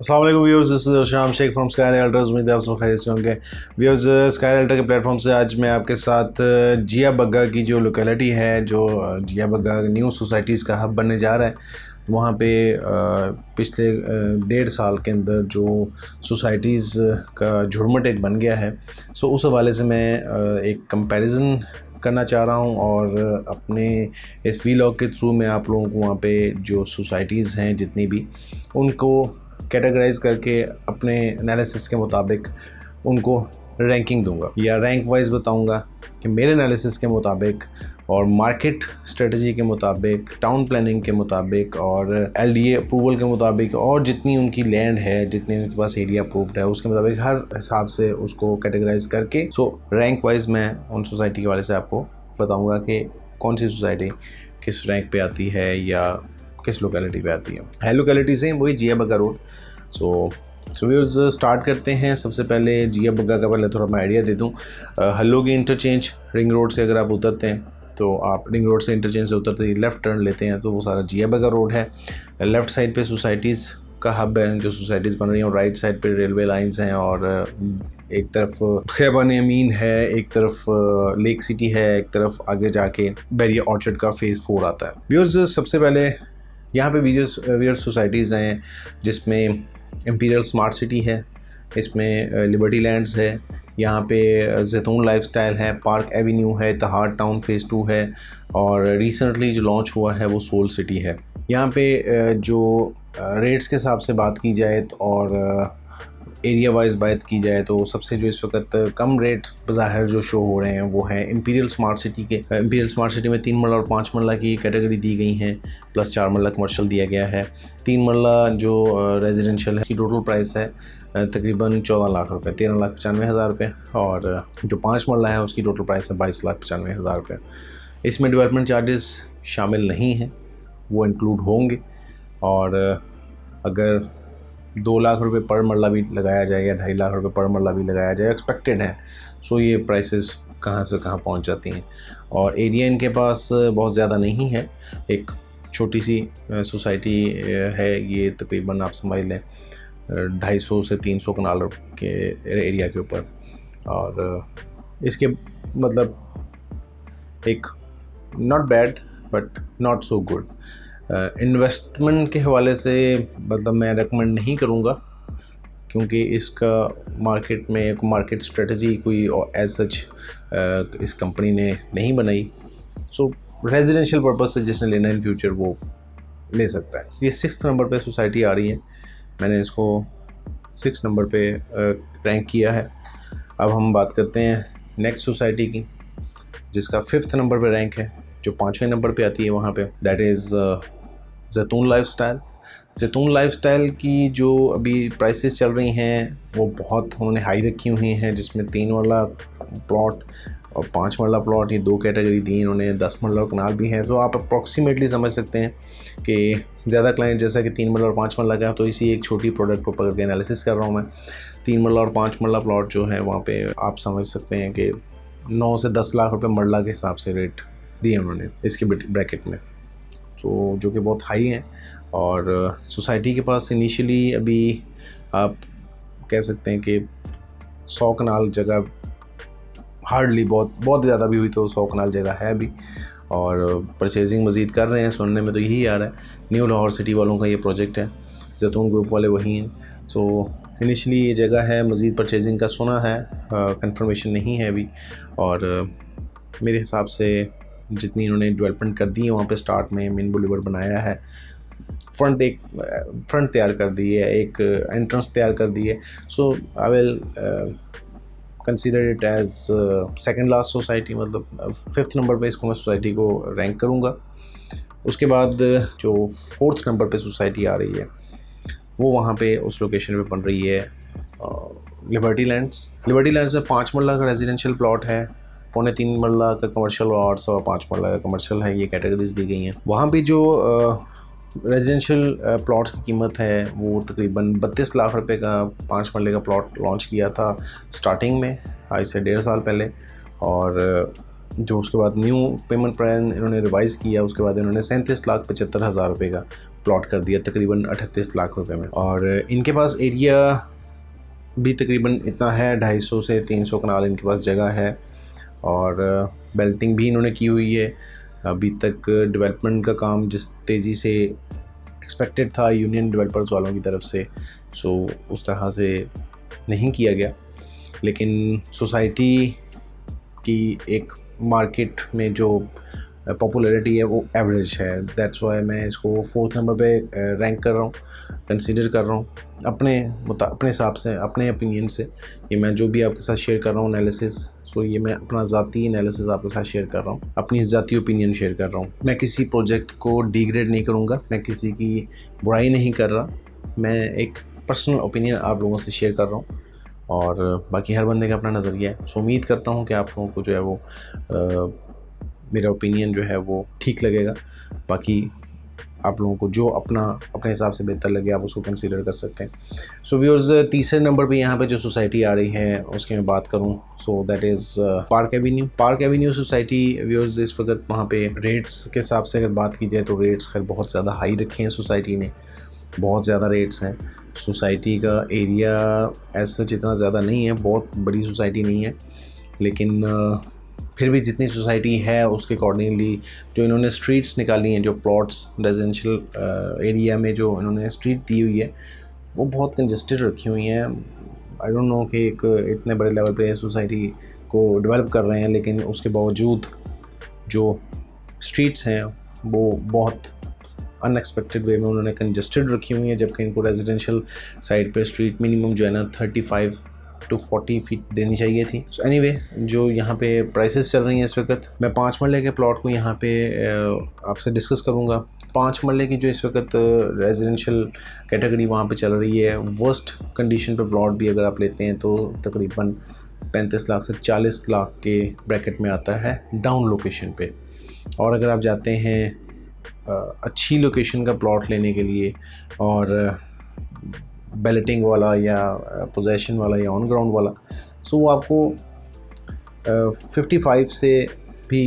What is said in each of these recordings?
अस्सलाम वालेकुम viewers, this is शाम शेख फ्रॉम स्काई रियल्टर्स। उम्मीद है आप सब खैरियत से होंगे। व्यूअर्स, स्काई रियल्टर के प्लेटफॉर्म से आज मैं आपके साथ जिया बग्गा की जो लोकेलिटी है, जो जिया बग्गा न्यू सोसाइटीज़ का हब बनने जा रहा है, वहाँ पे पिछले 1.5 साल के अंदर जो सोसाइटीज़ का झुरमुट एक बन गया है, सो उस हवाले से मैं एक कंपैरिजन करना चाह रहा हूँ और अपने इस वीलॉग के थ्रू मैं आप लोगों को वहाँ पे जो सोसाइटीज़ हैं जितनी भी, उनको कैटेगराइज करके अपने एनालिसिस के मुताबिक उनको रैंकिंग दूंगा या रैंक वाइज बताऊंगा कि मेरे एनालिसिस के मुताबिक और मार्केट स्ट्रेटजी के मुताबिक, टाउन प्लानिंग के मुताबिक और एलडीए अप्रूवल के मुताबिक और जितनी उनकी लैंड है, जितनी उनके पास एरिया अप्रूव्ड है, उसके मुताबिक हर हिसाब से उसको कैटेगराइज करके रैंक वाइज मैं उन सोसाइटी के वाले से आपको बताऊँगा कि कौन सी सोसाइटी किस रैंक पे आती है या किस लोकेलिटी पे आती है लोकेलिटी से वही Zia Bagga road. So viewers, start करते हैं। सबसे पहले जिया बग्गा का पहले थोड़ा मैं आइडिया दे दूँ। हल्लोगी इंटरचेंज रिंग रोड से अगर आप उतरते हैं तो आप रिंग रोड से इंटरचेंज से उतरते ही लेफ़्ट टर्न लेते हैं तो वो सारा जिया बग्गा रोड है। लेफ़्ट साइड पे सोसाइटीज़ का हब है, जो सोसाइटीज़ बन रही हैं, और राइट साइड पे रेलवे लाइंस हैं और एक तरफ खैबान अमीन है, एक तरफ लेक सिटी है, एक तरफ आगे जाके बैरिया ऑर्चर्ड का फेज़ 4 आता है। व्यूअर्स, सबसे पहले यहाँ पे वीडियो सोसाइटीज़ हैं जिसमें इंपीरियल स्मार्ट सिटी है, इसमें लिबर्टी लैंड्स है, यहाँ पे जैतून लाइफस्टाइल है, पार्क एवेन्यू है, इत्तेहाद टाउन फेज़ 2 है और रिसेंटली जो लॉन्च हुआ है वो सोल सिटी है। यहाँ पे जो रेट्स के हिसाब से बात की जाए और एरिया वाइज बात की जाए तो सबसे जो इस वक्त कम रेट बज़ाहिर जो शो हो रहे हैं वो हैं इंपीरियल स्मार्ट सिटी के। इंपीरियल स्मार्ट सिटी में 3 मरला और 5 मरला की कैटेगरी दी गई हैं, प्लस 4 मरला कमर्शियल दिया गया है। 3 मरला जो रेजिडेंशियल है की टोटल प्राइस है तकरीबन 14 लाख रुपये, 13,95,000 रुपये, और जो 5 मरला है उसकी टोटल प्राइस है 22,95,000 रुपये। इसमें डेवलपमेंट चार्जेस शामिल नहीं हैं, वो इंक्लूड होंगे, और अगर 2 लाख रुपए पर मरला भी लगाया जाए या 2.5 लाख रुपए पर मरला भी लगाया जाए, एक्सपेक्टेड है। सो ये प्राइसेस कहाँ से कहाँ पहुँच जाती हैं। और एरिया इनके पास बहुत ज़्यादा नहीं है, एक छोटी सी सोसाइटी है, ये तकरीबन आप समझ लें 250 से 300 कनाल के एरिया के ऊपर, और इसके मतलब एक not bad but not so good. Investment के हवाले से मतलब मैं रेकमेंड नहीं करूँगा, क्योंकि इसका मार्केट में एक मार्केट स्ट्रेटजी कोई एज सच इस कंपनी ने नहीं बनाई। सो रेजिडेंशियल पर्पस से जिसने लेना इन फ्यूचर वो ले सकता है। ये 6th नंबर पे सोसाइटी आ रही है, मैंने इसको 6 नंबर पे रैंक किया है। अब हम बात करते हैं नेक्स्ट सोसाइटी की, जिसका 5th नंबर पे रैंक है, जो 5वें नंबर पे आती है वहाँ पे, दैट इज़ जैतून लाइफस्टाइल। जैतून लाइफस्टाइल की जो अभी प्राइसेस चल रही हैं वो बहुत उन्होंने हाई रखी हुई हैं, जिसमें 3 वाला प्लॉट और 5 मरला प्लॉट, ये 2 कैटेगरी दी इन्होंने, 10 मरला कनाल भी हैं। तो आप अप्रॉक्सीमेटली समझ सकते हैं कि ज़्यादा क्लाइंट जैसा कि 3 मरला और 5 मरला का, तो इसी एक छोटी प्रोडक्ट को पकड़ के एनालिसिस कर रहा हूँ मैं। 3 मरला और 5 मरला प्लॉट जो है वहाँ पे आप समझ सकते हैं कि 9 से 10 लाख रुपए मरला के हिसाब से रेट दिए उन्होंने इसके ब्रैकेट में, तो जो कि बहुत हाई हैं। और सोसाइटी के पास इनिशियली अभी आप कह सकते हैं कि 100 कनाल जगह, हार्डली बहुत ज़्यादा भी हुई तो 100 कनाल जगह है अभी, और परचेजिंग मज़ीद कर रहे हैं। सुनने में तो यही आ रहा है, न्यू लाहौर सिटी वालों का ये प्रोजेक्ट है, जैतून ग्रुप वाले वही हैं। सो इनिशियली ये जगह है, मज़ीद परचेजिंग का सुना है, कंफर्मेशन नहीं है अभी। और मेरे हिसाब से जितनी इन्होंने डेवलपमेंट कर दी है वहाँ पे, स्टार्ट में मेन बुलेवार्ड बनाया है, फ्रंट तैयार कर दी है, एक एंट्रेंस तैयार कर दी है। So I will consider it as second last society, मतलब 5th नंबर पे इसको मैं सोसाइटी को रैंक करूँगा। उसके बाद जो 4th नंबर पे सोसाइटी आ रही है वो वहाँ पे उस लोकेशन पे बन रही है लिबर्टी लैंड्स। लिबर्टी लैंड्स में 5 मरला का रेजिडेंशियल प्लॉट है, 3.25 मरला का कमर्शियल और 5 मरला का कमर्शियल है, ये कैटेगरीज दी गई हैं। वहाँ पे जो रेजिडेंशियल प्लॉट्स की कीमत है वो तकरीबन 32 लाख रुपए का 5 मरले का प्लॉट लॉन्च किया था स्टार्टिंग में, आज से 1.5 साल पहले, और जो उसके बाद न्यू पेमेंट प्लान इन्होंने रिवाइज़ किया, उसके बाद इन्होंने 37,75,000 रुपये का प्लॉट कर दिया, तकरीबन 38 लाख रुपए में। और इनके पास एरिया भी तकरीबन इतना है, 250 से 300 कनाल इनके पास जगह है। और बेल्टिंग भी इन्होंने की हुई है। अभी तक डेवलपमेंट का काम जिस तेज़ी से एक्सपेक्टेड था यूनियन डेवलपर्स वालों की तरफ से, सो उस तरह से नहीं किया गया। लेकिन सोसाइटी की एक मार्केट में जो पॉपुलैरिटी है वो एवरेज है। दैट्स वाई मैं इसको 4th नंबर पे रैंक कर रहा हूँ, कंसीडर कर रहा हूँ अपने हिसाब से, अपने ओपिनियन से। ये मैं जो भी आपके साथ शेयर कर रहा हूँ एनालिसिस, सो ये मैं अपना ज़ाती एनालिसिस आपके साथ शेयर कर रहा हूँ, अपनी ज़ाती ओपिनियन शेयर कर रहा हूँ। मैं किसी प्रोजेक्ट को डिग्रेड नहीं करूँगा, मैं किसी की बुराई नहीं कर रहा, मैं एक पर्सनल ओपिनियन आप लोगों से शेयर कर रहा हूँ। और बाकी हर बंदे का अपना नज़रिया है। सो उम्मीद करता हूँ कि आप लोगों को जो है वो मेरा ओपिनियन जो है वो ठीक लगेगा। बाकी आप लोगों को जो अपने हिसाब से बेहतर लगे आप उसको कंसीडर कर सकते हैं। सो व्यूअर्स, तीसरे नंबर पे यहाँ पे जो सोसाइटी आ रही है उसकी मैं बात करूँ, so that is park Avenue. Park Avenue society viewers, इस वक्त वहाँ पे रेट्स के हिसाब से अगर बात की जाए तो रेट्स खैर बहुत ज़्यादा हाई रखे हैं सोसाइटी ने, बहुत ज़्यादा रेट्स हैं। सोसाइटी का एरिया ऐसा जितना ज़्यादा नहीं है, बहुत बड़ी सोसाइटी नहीं है, लेकिन फिर भी जितनी सोसाइटी है उसके अकॉर्डिंगली जो इन्होंने स्ट्रीट्स निकाली हैं, जो प्लॉट्स रेजिडेंशियल एरिया में जो इन्होंने स्ट्रीट दी हुई है वो बहुत कंजस्टेड रखी हुई हैं। आई डोंट नो कि एक इतने बड़े लेवल पे सोसाइटी को डेवलप कर रहे हैं, लेकिन उसके बावजूद जो स्ट्रीट्स हैं वो बहुत अनएक्सपेक्टेड वे में उन्होंने कंजस्टेड रखी हुई हैं, जबकि इनको रेजिडेंशियल साइड पे स्ट्रीट मिनिमम जो है ना 35 to 40 फीट देनी चाहिए थी। सो एनीवे, जो यहाँ पे प्राइसेस चल रही हैं इस वक्त, मैं 5 मरले के प्लॉट को यहाँ पे आपसे डिस्कस करूँगा। 5 मरले की जो इस वक्त रेजिडेंशियल कैटेगरी वहाँ पे चल रही है, वर्स्ट कंडीशन पे प्लॉट भी अगर आप लेते हैं तो तकरीबन 35 लाख से 40 लाख के ब्रैकेट में आता है डाउन लोकेशन पे। और अगर आप जाते हैं अच्छी लोकेशन का प्लॉट लेने के लिए और बैलेटिंग वाला या पोजेशन वाला या ऑन ग्राउंड वाला, सो वो आपको 55 से भी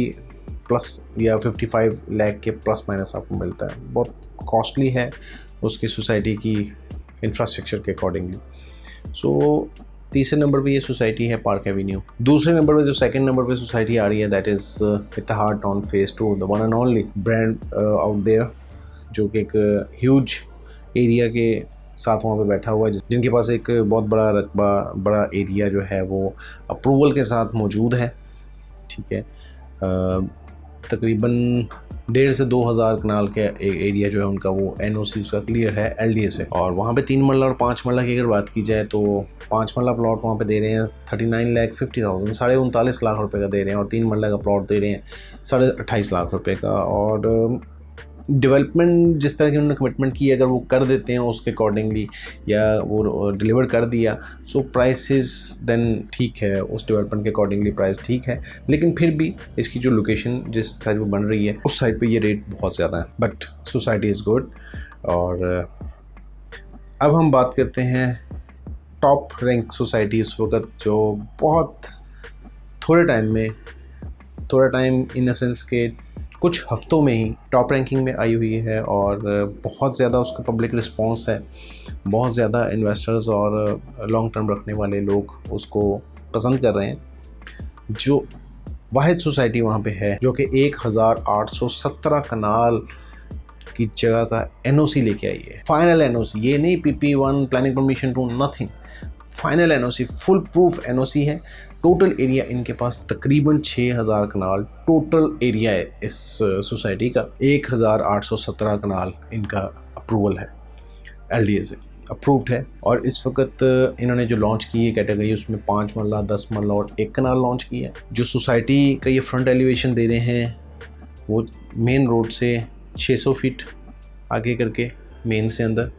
प्लस या 55 लाख के प्लस माइनस आपको मिलता है। बहुत कॉस्टली है उसकी सोसाइटी की इंफ्रास्ट्रक्चर के अकॉर्डिंगली। सो तीसरे नंबर पे ये सोसाइटी है पार्क एवेन्यू। दूसरे नंबर पे जो सेकंड नंबर पे सोसाइटी आ रही है that is Ittehad town phase 2, the one and only brand out there, जो कि एक ह्यूज एरिया के साथ वहाँ पे बैठा हुआ है, जिनके पास एक बहुत बड़ा रकबा, बड़ा एरिया जो है वो अप्रूवल के साथ मौजूद है। ठीक है, तकरीबन 1,500 से 2,000 कनाल के एरिया जो है उनका वो NOC उसका क्लियर है LDA से। और वहाँ पे 3 मरला और 5 मरला की अगर बात की जाए तो 5 मरला प्लॉट वहाँ पे दे रहे हैं 39,50,000, 39.5 लाख रुपए का दे रहे हैं, और 3 मरला का प्लॉट दे रहे हैं 28.5 लाख रुपए का। और डेवलपमेंट जिस तरह की उन्होंने कमिटमेंट की अगर वो कर देते हैं उसके अकॉर्डिंगली या वो डिलीवर कर दिया, सो प्राइसेस देन ठीक है, उस डेवलपमेंट के अकॉर्डिंगली प्राइस ठीक है। लेकिन फिर भी इसकी जो लोकेशन जिस साइड पर बन रही है उस साइड पे ये रेट बहुत ज़्यादा है, बट सोसाइटी इज़ गुड। और अब हम बात करते हैं टॉप रैंक सोसाइटी उस वक्त जो बहुत थोड़े टाइम इन द सेंस के कुछ हफ्तों में ही टॉप रैंकिंग में आई हुई है, और बहुत ज़्यादा उसका पब्लिक रिस्पांस है, बहुत ज़्यादा इन्वेस्टर्स और लॉन्ग टर्म रखने वाले लोग उसको पसंद कर रहे हैं। जो वाहिद सोसाइटी वहाँ पे है जो कि 1817 कनाल की जगह का NOC लेके आई है, फाइनल NOC, ये नहीं PP1 planning permission 2 nothing, final NOC, full proof NOC है। टोटल एरिया इनके पास तकरीबन 6,000 कनाल टोटल एरिया है इस सोसाइटी का। 1,817 कनाल इनका अप्रूवल है, LDA से अप्रूव्ड है। और इस वक्त इन्होंने जो लॉन्च की है कैटेगरी उसमें 5 मरला, 10 मरला और 1 कनाल लॉन्च की है। जो सोसाइटी का ये फ्रंट एलिवेशन दे रहे हैं वो मेन रोड से 600 फीट आगे करके मेन से अंदर,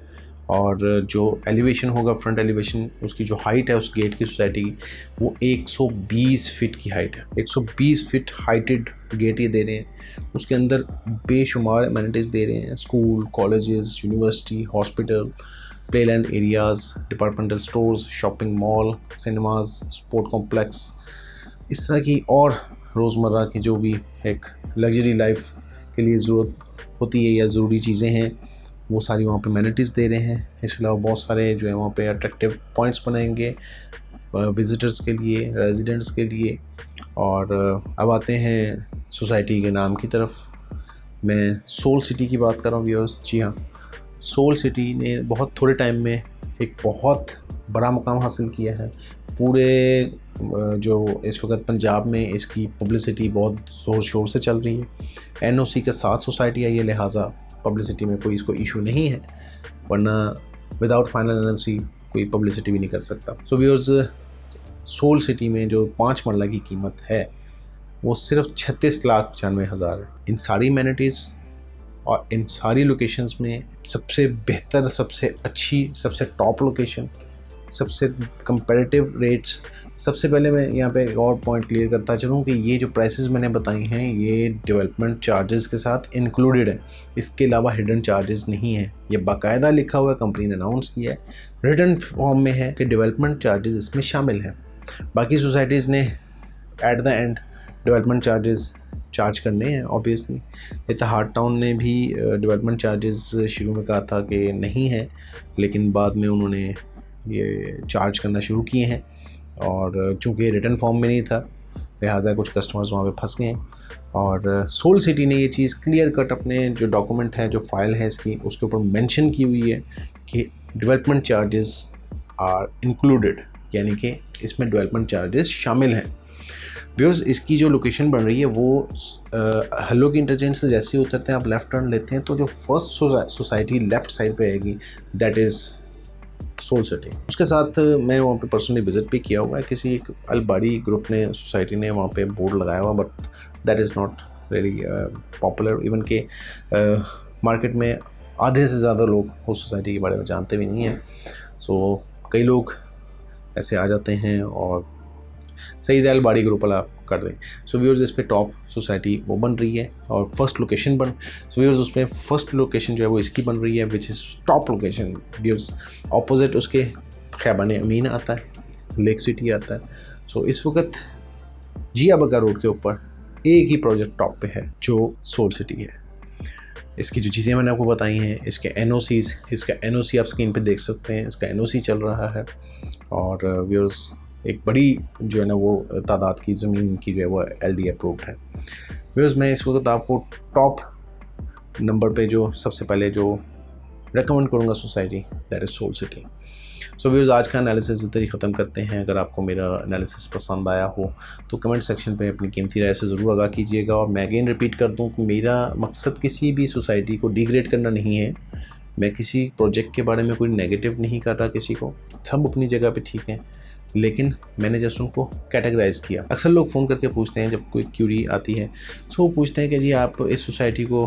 और जो एलिवेशन होगा फ्रंट एलिवेशन उसकी जो हाइट है उस गेट की सोसाइटी की वो 120 फीट की हाइट है। 120 फीट हाइटेड गेट ये दे रहे हैं, उसके अंदर बेशुमार एमेनिटीज़ दे रहे हैं, school, colleges, university, hospital, playland areas, departmental stores, shopping mall, cinemas, sport complex, इस तरह की और रोज़मर्रा की जो भी एक लग्जरी लाइफ के लिए ज़रूरत होती है या ज़रूरी चीज़ें हैं वो सारी वहाँ पे एमेनिटीज़ दे रहे हैं। इसके अलावा बहुत सारे जो है वहाँ पे अट्रैक्टिव पॉइंट्स बनाएंगे विज़िटर्स के लिए, रेजिडेंट्स के लिए। और अब आते हैं सोसाइटी के नाम की तरफ। मैं सोल सिटी की बात कर रहा हूँ व्यूअर्स। जी हाँ, सोल सिटी ने बहुत थोड़े टाइम में एक बहुत बड़ा मुकाम हासिल किया है। पूरे जो इस वक्त पंजाब में इसकी पब्लिसिटी बहुत ज़ोर शोर से चल रही है। NOC के साथ सोसाइटी आई है, लिहाजा पब्लिसिटी में कोई इसको इशू नहीं है, वरना विदाउट फाइनल NOC कोई पब्लिसिटी भी नहीं कर सकता। सो व्यूअर्स, सोल सिटी में जो 5 मरला की कीमत है वो सिर्फ 36,95,000 है। इन सारी एमेनिटीज़ और इन सारी लोकेशंस में सबसे बेहतर, सबसे अच्छी, सबसे टॉप लोकेशन, सबसे कंपैरेटिव रेट्स। सबसे पहले मैं यहाँ पे एक और पॉइंट क्लियर करता चलूँ कि ये जो प्राइसेस मैंने बताई हैं ये डेवलपमेंट चार्जेस के साथ इंक्लूडेड है, इसके अलावा हिडन चार्जेस नहीं है। ये बाकायदा लिखा हुआ है, कंपनी ने अनाउंस किया है, रिटन फॉर्म में है कि डेवलपमेंट चार्जेस इसमें शामिल हैं। बाकी सोसाइटीज़ ने at the end development charges charge करने हैं ऑब्वियसली। इत्तेहाद टाउन ने भी डेवलपमेंट चार्जेस शुरू में कहा था कि नहीं है, लेकिन बाद में उन्होंने ये चार्ज करना शुरू किए हैं। और चूँकि रिटर्न फॉर्म में नहीं था, लिहाजा कुछ कस्टमर्स वहाँ पे फंस गए हैं। और सोल सिटी ने ये चीज़ क्लियर कट अपने जो डॉक्यूमेंट है, जो फाइल है इसकी, उसके ऊपर मेंशन की हुई है कि डेवलपमेंट चार्जेस आर इंक्लूडेड, यानी कि इसमें डेवलपमेंट चार्जेस शामिल हैं। व्यूअर्स, इसकी जो लोकेशन बन रही है वो हल्लो की इंटरचेंज से जैसे ही उतरते हैं, आप लेफ़्ट टर्न लेते हैं तो जो फर्स्ट सोसाइटी लेफ़्ट साइड पे आएगी दैट इज़ सोल सिटी। उसके साथ मैं वहाँ पे पर्सनली विज़िट भी किया हुआ है। किसी एक अलबाड़ी ग्रुप ने, सोसाइटी ने वहाँ पे बोर्ड लगाया हुआ, but that is not really popular. Even के मार्केट में आधे से ज़्यादा लोग उस सोसाइटी के बारे में जानते भी नहीं हैं। सो कई लोग ऐसे आ जाते हैं और सही दयाल बाड़ी ग्रुप वाला कर दें। सो व्यूअर्स, इस पे टॉप सोसाइटी वो बन रही है और फर्स्ट लोकेशन सो व्यूअर्स उसमें फर्स्ट लोकेशन जो है वो इसकी बन रही है, which is top location viewers. Opposite उसके खैबान अमीन आता है, लेक सिटी आता है। सो इस वक्त जिया बग्गा रोड के ऊपर एक ही प्रोजेक्ट टॉप पे है जो सोल सिटी है। इसकी जो चीज़ें मैंने आपको बताई हैं, इसके NOCs, इसका NOC आप स्क्रीन पे देख सकते हैं, इसका NOC चल रहा है। और व्यूअर्स, एक बड़ी जो है ना वो तादाद की ज़मीन की जो है वो LD अप्रूव्ड है। व्यूअर्स, मैं इस वक्त आपको टॉप नंबर पे जो सबसे पहले जो रेकमेंड करूँगा society, that is soul city. So viewers, आज का एनालिसिस इधर ही ख़त्म करते हैं। अगर आपको मेरा एनालिसिस पसंद आया हो तो कमेंट सेक्शन पे अपनी कीमती राय से ज़रूर आगाह कीजिएगा। और मैं अगेन रिपीट कर दूं कि मेरा मकसद किसी भी सोसाइटी को डिग्रेड करना नहीं है। मैं किसी प्रोजेक्ट के बारे में कोई नेगेटिव नहीं कर रहा किसी को, सब अपनी जगह पे ठीक हैं, लेकिन मैंने जस्ट उनको कैटेगराइज़ किया। अक्सर लोग फ़ोन करके पूछते हैं जब कोई क्यूरी आती है, सो वो पूछते हैं कि जी आप इस सोसाइटी को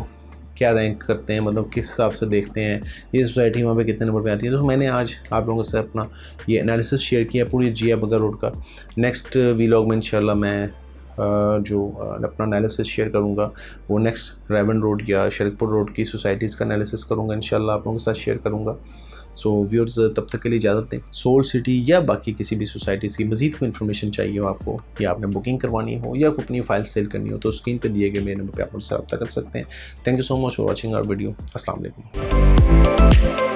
क्या रैंक करते हैं, मतलब किस हिसाब से देखते हैं, ये सोसाइटी वहाँ पे कितने नंबर पे आती है। तो मैंने आज आप लोगों से अपना ये एनालिसिस शेयर किया पूरी जिया बग्गा रोड का। नेक्स्ट वीलॉग में इंशाल्लाह मैं जो अपना एनालिसिस शेयर करूँगा वो नेक्स्ट रेवन रोड या शरीकपुर रोड की सोसाइटीज़ का एनालिसिस करूँगा, इंशाल्लाह आप लोगों के साथ शेयर करूँगा। सो व्यूअर्स, तब तक के लिए इजाज़त दें। सोल सिटी या बाकी किसी भी सोसाइटीज़ की मज़ीद कोई इन्फॉर्मेशन चाहिए हो आपको, या आपने बुकिंग करवानी हो या अपनी फाइल सेल करनी हो, तो स्क्रीन पे दिए गए मेरे नंबर पे आप मुझसे रब्ता कर सकते हैं। Thank you so much for watching our video. अस्सलाम वालेकुम।